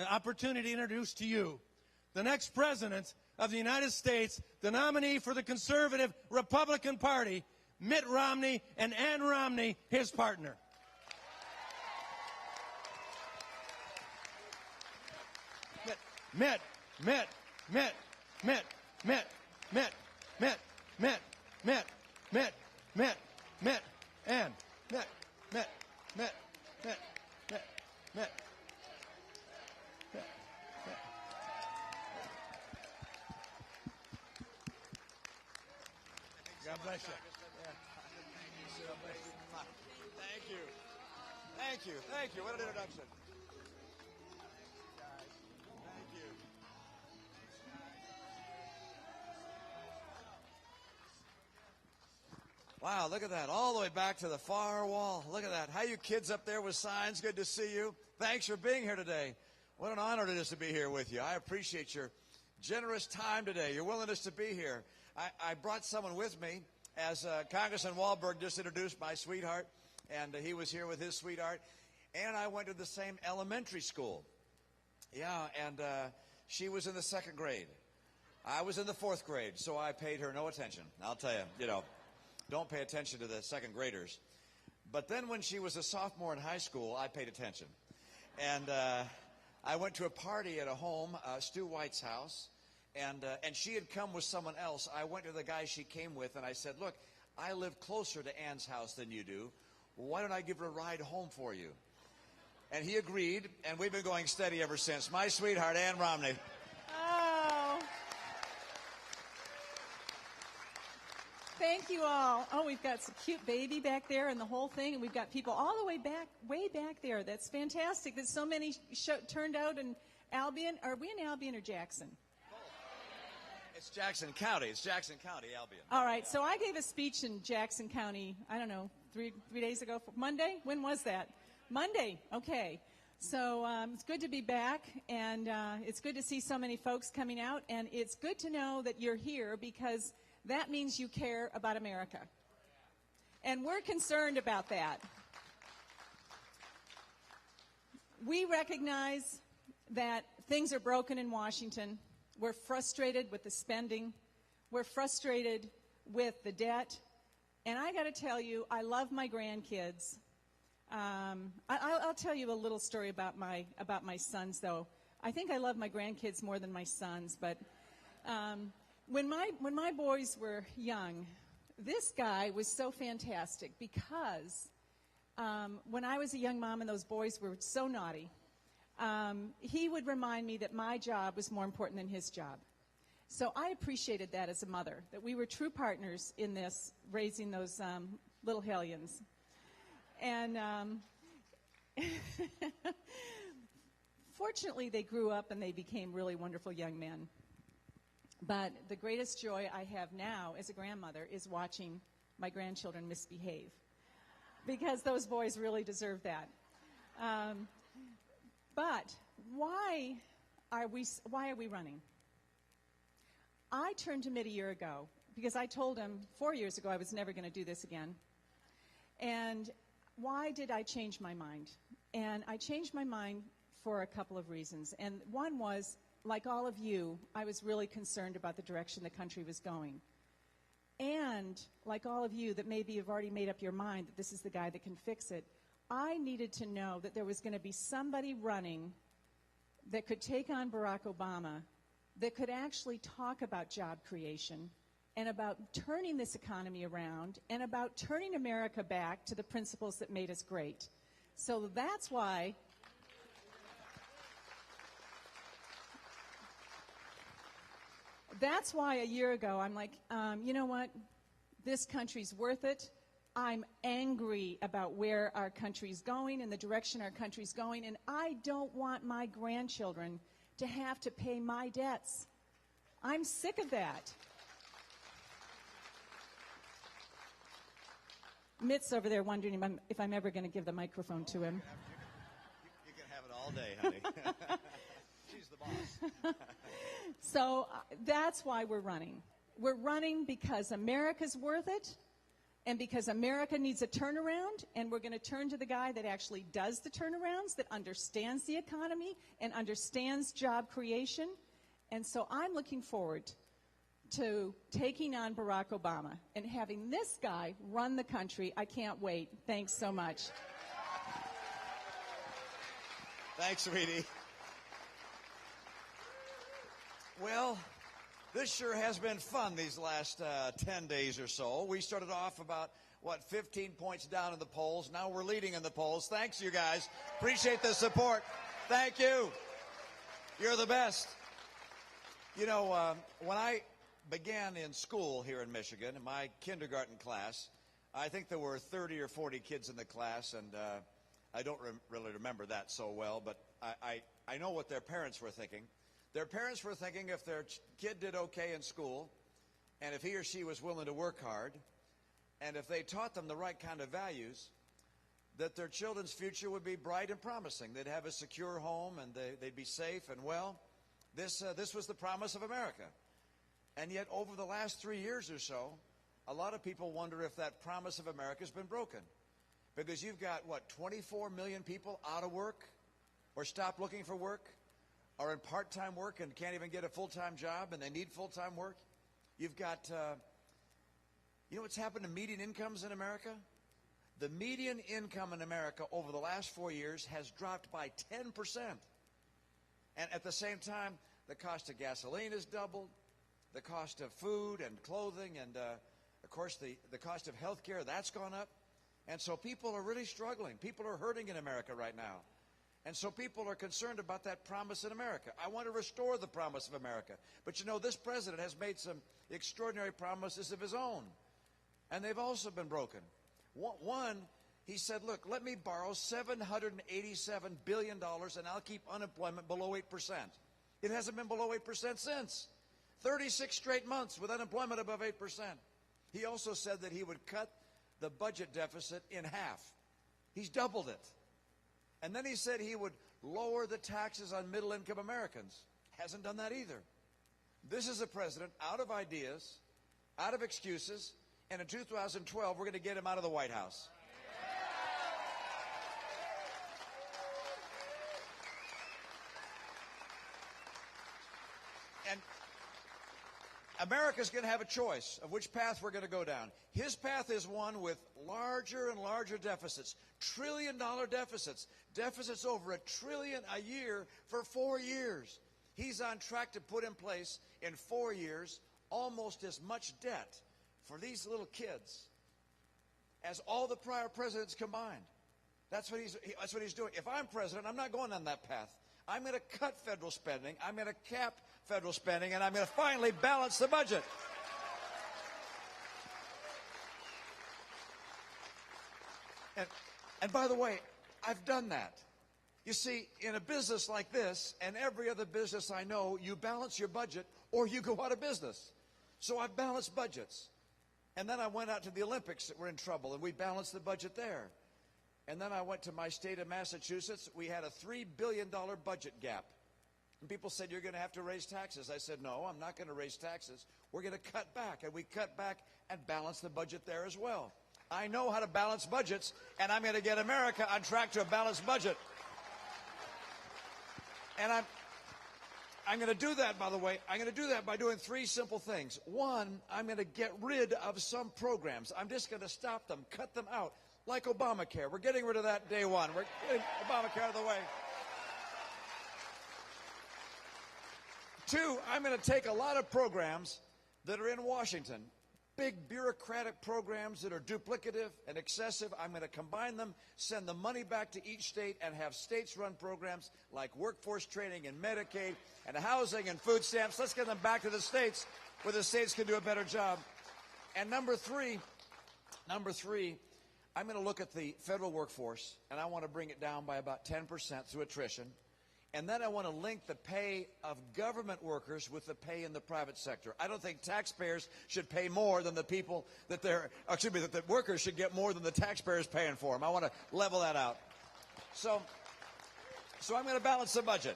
opportunity to introduce to you the next president of the United States, the nominee for the conservative Republican Party, Mitt Romney, and Ann Romney, his partner. Mitt, Mitt, Mitt, Mitt, Mitt, Mitt, Mitt, Mitt, Mitt, Mitt, Mitt, Mitt, Ann, Mitt, Mitt, Mitt, Mitt, Mitt, Mitt. God bless you. Thank you. Thank you. Thank you. What an introduction. Thank you. Wow, look at that. All the way back to the far wall. Look at that. How you kids up there with signs. Good to see you. Thanks for being here today. What an honor it is to be here with you. I appreciate your generous time today, your willingness to be here. I brought someone with me, as Congressman Wahlberg just introduced my sweetheart, and he was here with his sweetheart. Ann and I went to the same elementary school. Yeah, and she was in the 2nd grade. I was in the 4th grade, so I paid her no attention. I'll tell you, don't pay attention to the 2nd graders. But then when she was a sophomore in high school, I paid attention. And I went to a party at a home, Stu White's house, and she had come with someone else. I went to the guy she came with, and I said, look, I live closer to Ann's house than you do. Why don't I give her a ride home for you? And he agreed, and we've been going steady ever since. My sweetheart, Ann Romney. Oh. Thank you all. Oh, we've got some cute baby back there and the whole thing, and we've got people all the way back there. That's fantastic that so many turned out in Albion. Are we in Albion or Jackson? It's Jackson County. It's Jackson County, Albion. All right, so I gave a speech in Jackson County, I don't know, three days ago. Monday? When was that? Monday. Okay. So it's good to be back, and it's good to see so many folks coming out, and it's good to know that you're here because that means you care about America. And we're concerned about that. We recognize that things are broken in Washington. We're frustrated with the spending. We're frustrated with the debt. And I got to tell you, I love my grandkids. I'll tell you a little story about my sons, though. I think I love my grandkids more than my sons. But when my boys were young, this guy was so fantastic because when I was a young mom and those boys were so naughty, he would remind me that my job was more important than his job. So I appreciated that as a mother, that we were true partners in this, raising those little hellions. And fortunately, they grew up and they became really wonderful young men. But the greatest joy I have now as a grandmother is watching my grandchildren misbehave, because those boys really deserve that. But why are we running? I turned to Mitt a year ago because I told him 4 years ago I was never going to do this again. And why did I change my mind? And I changed my mind for a couple of reasons. And one was, like all of you, I was really concerned about the direction the country was going. And like all of you that maybe have already made up your mind that this is the guy that can fix it, I needed to know that there was going to be somebody running that could take on Barack Obama, that could actually talk about job creation and about turning this economy around and about turning America back to the principles that made us great. So that's why a year ago I'm like, you know what? This country's worth it. I'm angry about where our country's going and the direction our country's going, and I don't want my grandchildren to have to pay my debts. I'm sick of that. Mitt's over there wondering if I'm ever going to give the microphone to him. You can have it all day, honey. She's the boss. So that's why we're running. We're running because America's worth it. And because America needs a turnaround, and we're going to turn to the guy that actually does the turnarounds, that understands the economy and understands job creation. And so I'm looking forward to taking on Barack Obama and having this guy run the country. I can't wait. Thanks so much. Thanks, sweetie. Well, this sure has been fun these last 10 days or so. We started off about, 15 points down in the polls. Now we're leading in the polls. Thanks, you guys. Appreciate the support. Thank you. You're the best. You know, when I began in school here in Michigan, in my kindergarten class, I think there were 30 or 40 kids in the class, and I don't really remember that so well, but I know what their parents were thinking. Their parents were thinking if their kid did okay in school, and if he or she was willing to work hard, and if they taught them the right kind of values, that their children's future would be bright and promising. They'd have a secure home, and they'd be safe and well. This was the promise of America. And yet, over the last 3 years or so, a lot of people wonder if that promise of America has been broken. Because you've got, 24 million people out of work, or stopped looking for work, are in part-time work and can't even get a full-time job, and they need full-time work. You've got, you know what's happened to median incomes in America? The median income in America over the last 4 years has dropped by 10%. And at the same time, the cost of gasoline has doubled, the cost of food and clothing, and, of course, the cost of health care, that's gone up. And so people are really struggling. People are hurting in America right now. And so people are concerned about that promise in America. I want to restore the promise of America. But you know, this president has made some extraordinary promises of his own. And they've also been broken. One, he said, look, let me borrow $787 billion and I'll keep unemployment below 8%. It hasn't been below 8% since. 36 straight months with unemployment above 8%. He also said that he would cut the budget deficit in half. He's doubled it. And then he said he would lower the taxes on middle-income Americans. Hasn't done that either. This is a president out of ideas, out of excuses, and in 2012, we're going to get him out of the White House. And America's going to have a choice of which path we're going to go down. His path is one with larger and larger deficits, trillion-dollar deficits, deficits over $1 trillion a year for 4 years. He's on track to put in place in 4 years almost as much debt for these little kids as all the prior presidents combined. That's what he's doing. If I'm president, I'm not going on that path. I'm going to cut federal spending. I'm going to cap federal spending, and I'm going to finally balance the budget. And by the way, I've done that. You see, in a business like this, and every other business I know, you balance your budget or you go out of business. So I've balanced budgets. And then I went out to the Olympics that were in trouble, and we balanced the budget there. And then I went to my state of Massachusetts. We had a $3 billion budget gap. And people said, you're going to have to raise taxes. I said, no, I'm not going to raise taxes. We're going to cut back. And we cut back and balance the budget there as well. I know how to balance budgets, and I'm going to get America on track to a balanced budget. And I'm going to do that, by the way. I'm going to do that by doing 3 simple things. One, I'm going to get rid of some programs. I'm just going to stop them, cut them out, like Obamacare. We're getting rid of that day one. We're getting Obamacare out of the way. 2, I'm going to take a lot of programs that are in Washington, big bureaucratic programs that are duplicative and excessive. I'm going to combine them, send the money back to each state, and have states run programs like workforce training and Medicaid and housing and food stamps. Let's get them back to the states where the states can do a better job. And number three, I'm going to look at the federal workforce, and I want to bring it down by about 10% through attrition. And then I want to link the pay of government workers with the pay in the private sector. I don't think taxpayers should pay more than the people that that the workers should get more than the taxpayers paying for them. I want to level that out. So I'm going to balance the budget.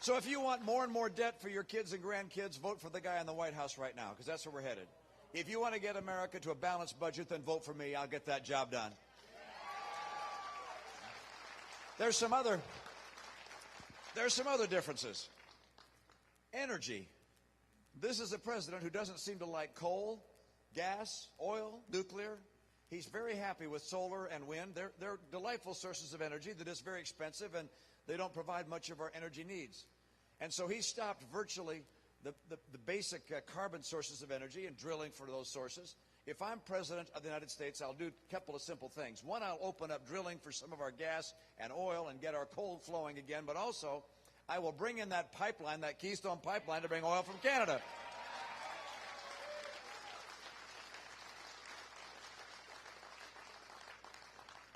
So if you want more and more debt for your kids and grandkids, vote for the guy in the White House right now, because that's where we're headed. if you want to get America to a balanced budget, then vote for me. I'll get that job done. There's some other differences. Energy. This is a president who doesn't seem to like coal, gas, oil, nuclear. He's very happy with solar and wind. They're delightful sources of energy that is very expensive, and they don't provide much of our energy needs. And so he stopped virtually the basic carbon sources of energy and drilling for those sources. If I'm president of the United States, I'll do a couple of simple things. One, I'll open up drilling for some of our gas and oil and get our coal flowing again, but also I will bring in that pipeline, that Keystone pipeline, to bring oil from Canada.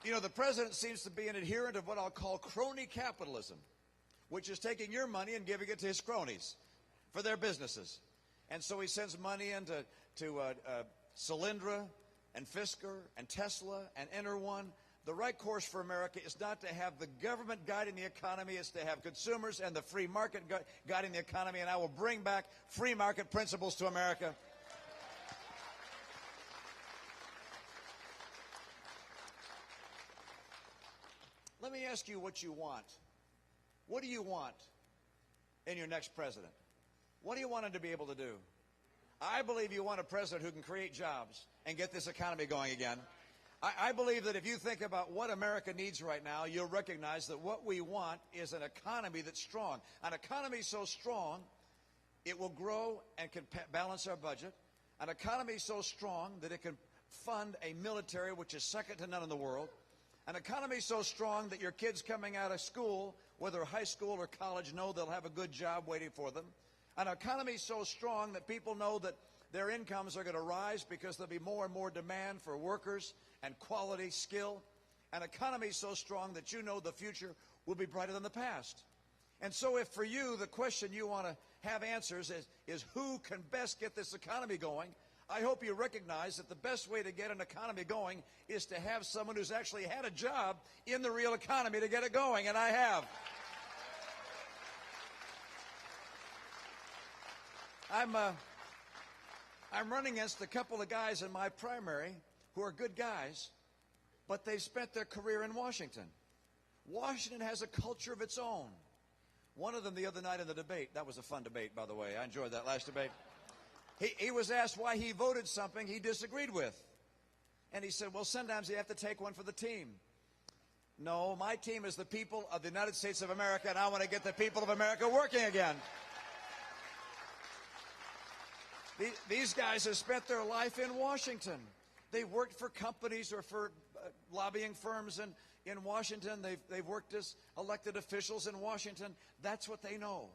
You know, the president seems to be an adherent of what I'll call crony capitalism, which is taking your money and giving it to his cronies for their businesses. And so he sends money into Solyndra and Fisker and Tesla and Enterone. The right course for America is not to have the government guiding the economy. It's to have consumers and the free market guiding the economy, and I will bring back free market principles to America. Let me ask you what you want. What do you want in your next president? What do you want him to be able to do? I believe you want a president who can create jobs and get this economy going again. I believe that if you think about what America needs right now, you'll recognize that what we want is an economy that's strong. An economy so strong, it will grow and can balance our budget. An economy so strong that it can fund a military which is second to none in the world. An economy so strong that your kids coming out of school, whether high school or college, know they'll have a good job waiting for them. An economy so strong that people know that their incomes are going to rise because there'll be more and more demand for workers and quality skill. An economy so strong that you know the future will be brighter than the past. And so if for you the question you want to have answers is who can best get this economy going, I hope you recognize that the best way to get an economy going is to have someone who's actually had a job in the real economy to get it going, and I have. I'm running against a couple of guys in my primary who are good guys, but they've spent their career in Washington. Washington has a culture of its own. One of them the other night in the debate, that was a fun debate, by the way. I enjoyed that last debate. He was asked why he voted something he disagreed with. And he said, well, sometimes you have to take one for the team. No, my team is the people of the United States of America, and I want to get the people of America working again. These guys have spent their life in Washington. They've worked for companies or for lobbying firms in Washington. They've worked as elected officials in Washington. That's what they know.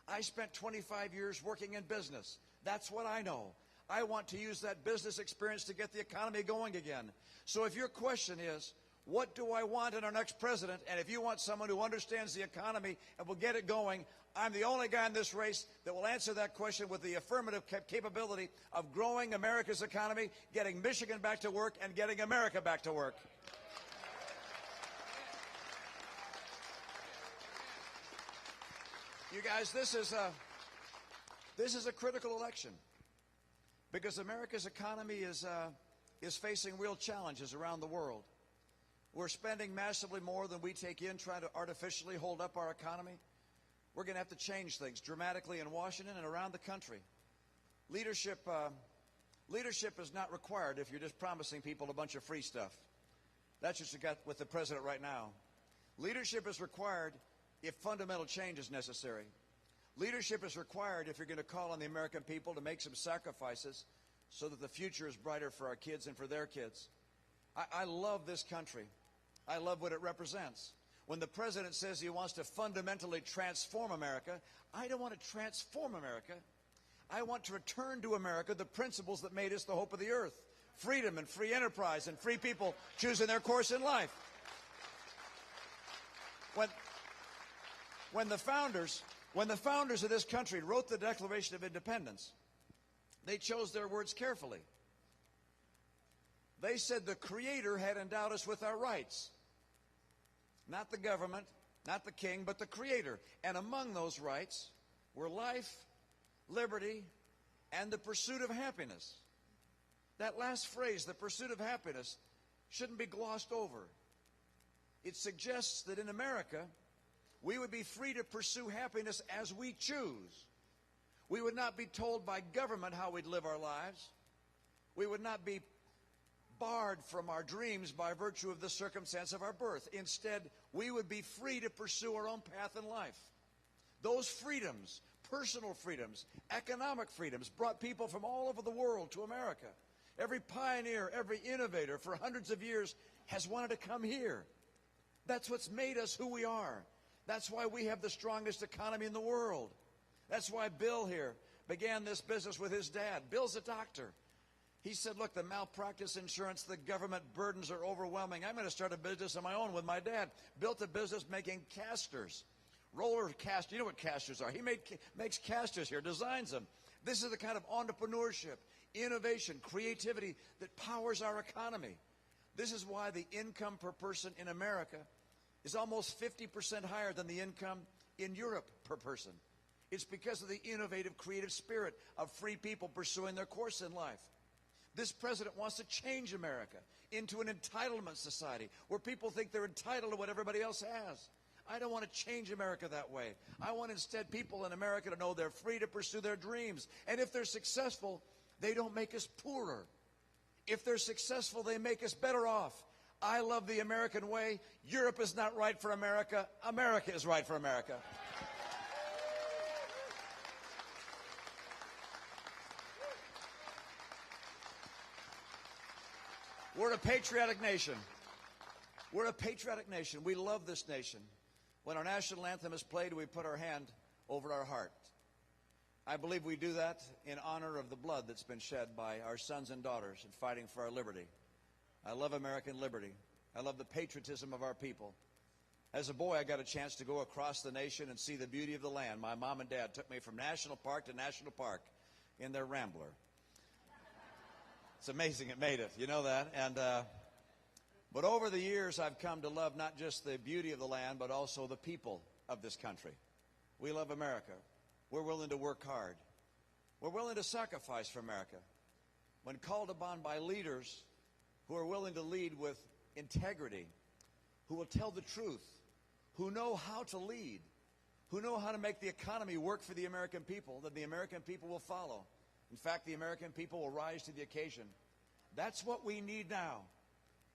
I spent 25 years working in business. That's what I know. I want to use that business experience to get the economy going again. So if your question is, what do I want in our next president? And if you want someone who understands the economy and will get it going, I'm the only guy in this race that will answer that question with the affirmative capability of growing America's economy, getting Michigan back to work, and getting America back to work. You guys, this is a critical election because America's economy is facing real challenges around the world. We're spending massively more than we take in, trying to artificially hold up our economy. We're going to have to change things dramatically in Washington and around the country. Leadership is not required if you're just promising people a bunch of free stuff. That's what you got with the president right now. Leadership is required if fundamental change is necessary. Leadership is required if you're going to call on the American people to make some sacrifices so that the future is brighter for our kids and for their kids. I love this country. I love what it represents. When the president says he wants to fundamentally transform America, I don't want to transform America. I want to return to America the principles that made us the hope of the earth. Freedom and free enterprise and free people choosing their course in life. When the founders of this country wrote the Declaration of Independence, they chose their words carefully. They said the Creator had endowed us with our rights. Not the government, not the king, but the Creator. And among those rights were life, liberty, and the pursuit of happiness. That last phrase, the pursuit of happiness, shouldn't be glossed over. It suggests that in America, we would be free to pursue happiness as we choose. We would not be told by government how we'd live our lives. We would not be barred from our dreams by virtue of the circumstance of our birth. Instead, we would be free to pursue our own path in life. Those freedoms, personal freedoms, economic freedoms, brought people from all over the world to America. Every pioneer, every innovator for hundreds of years has wanted to come here. That's what's made us who we are. That's why we have the strongest economy in the world. That's why Bill here began this business with his dad. Bill's a doctor. He said, look, the malpractice insurance, the government burdens are overwhelming. I'm going to start a business of my own with my dad. Built a business making casters. Roller casters. You know what casters are. He makes casters here, designs them. This is the kind of entrepreneurship, innovation, creativity that powers our economy. This is why the income per person in America is almost 50% higher than the income in Europe per person. It's because of the innovative, creative spirit of free people pursuing their course in life. This president wants to change America into an entitlement society where people think they're entitled to what everybody else has. I don't want to change America that way. I want instead people in America to know they're free to pursue their dreams. And if they're successful, they don't make us poorer. If they're successful, they make us better off. I love the American way. Europe is not right for America. America is right for America. We're a patriotic nation. We're a patriotic nation. We love this nation. When our national anthem is played, we put our hand over our heart. I believe we do that in honor of the blood that's been shed by our sons and daughters in fighting for our liberty. I love American liberty. I love the patriotism of our people. As a boy, I got a chance to go across the nation and see the beauty of the land. My mom and dad took me from national park to national park in their Rambler. It's amazing it made it, you know that. But over the years, I've come to love not just the beauty of the land, but also the people of this country. We love America. We're willing to work hard. We're willing to sacrifice for America. When called upon by leaders who are willing to lead with integrity, who will tell the truth, who know how to lead, who know how to make the economy work for the American people, then the American people will follow. In fact, the American people will rise to the occasion. That's what we need now.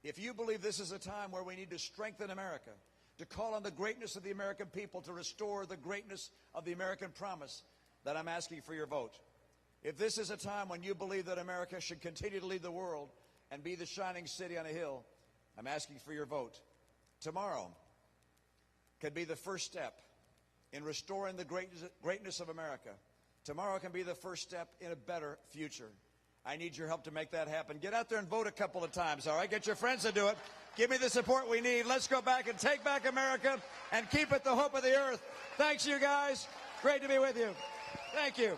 If you believe this is a time where we need to strengthen America, to call on the greatness of the American people to restore the greatness of the American promise, then I'm asking for your vote. If this is a time when you believe that America should continue to lead the world and be the shining city on a hill, I'm asking for your vote. Tomorrow could be the first step in restoring the greatness of America. Tomorrow can be the first step in a better future. I need your help to make that happen. Get out there and vote a couple of times, all right? Get your friends to do it. Give me the support we need. Let's go back and take back America and keep it the hope of the earth. Thanks, you guys. Great to be with you. Thank you.